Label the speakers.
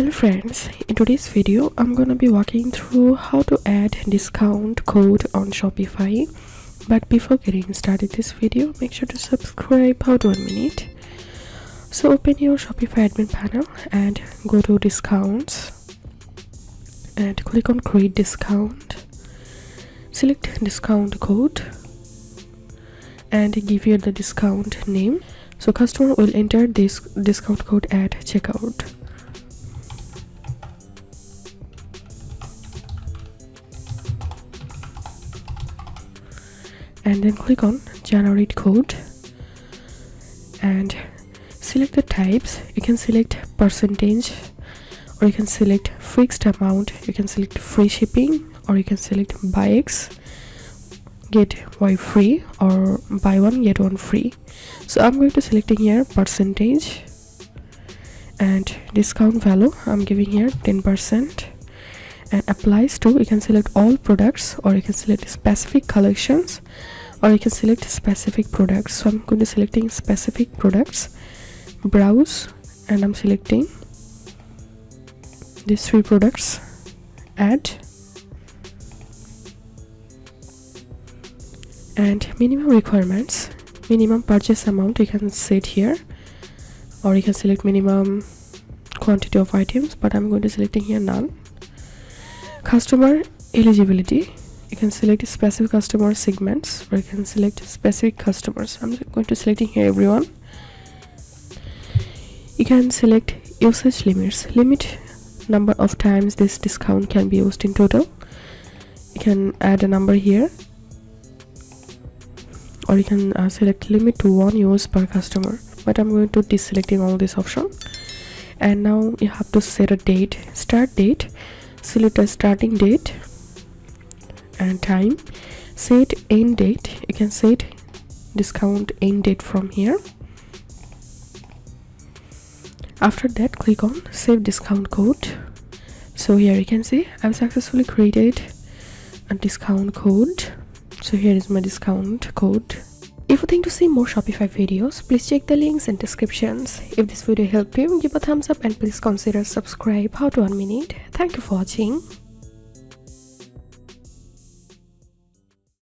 Speaker 1: Hello friends, in today's video I'm gonna be walking through how to add discount code on Shopify. But before getting started this video, make sure to subscribe. How to 1 minute. So open your Shopify admin panel and go to discounts and click on create discount. Select discount code and give here the discount name. So customer will enter this discount code at checkout. And then click on generate code and select the types. You can select percentage, or you can select fixed amount, you can select free shipping, or you can select buy X get Y free, or buy one get one free. So I'm going to selecting here percentage, and discount value I'm giving here 10%, and applies to, you can select all products, or you can select specific collections, or you can select specific products. So I'm going to selecting specific products, browse, and I'm selecting these 3 products, add, and minimum requirements, minimum purchase amount you can set here, or you can select minimum quantity of items, but I'm going to selecting here none. Customer eligibility, you can select specific customer segments, or you can select specific customers. I'm going to selecting here everyone. You can select usage limits, limit number of times this discount can be used in total. You can add a number here, or you can select limit to 1 use per customer, but I'm going to deselecting all this option. And now you have to set a date, start date. Select a starting date and time, set end date. You can set discount end date from here. After that, click on save discount code. So here you can see I've successfully created a discount code. So here is my discount code. If you think to see more Shopify videos, please check the links in descriptions. If this video helped you, give a thumbs up and please consider subscribe. How to 1 minute. Thank you for watching.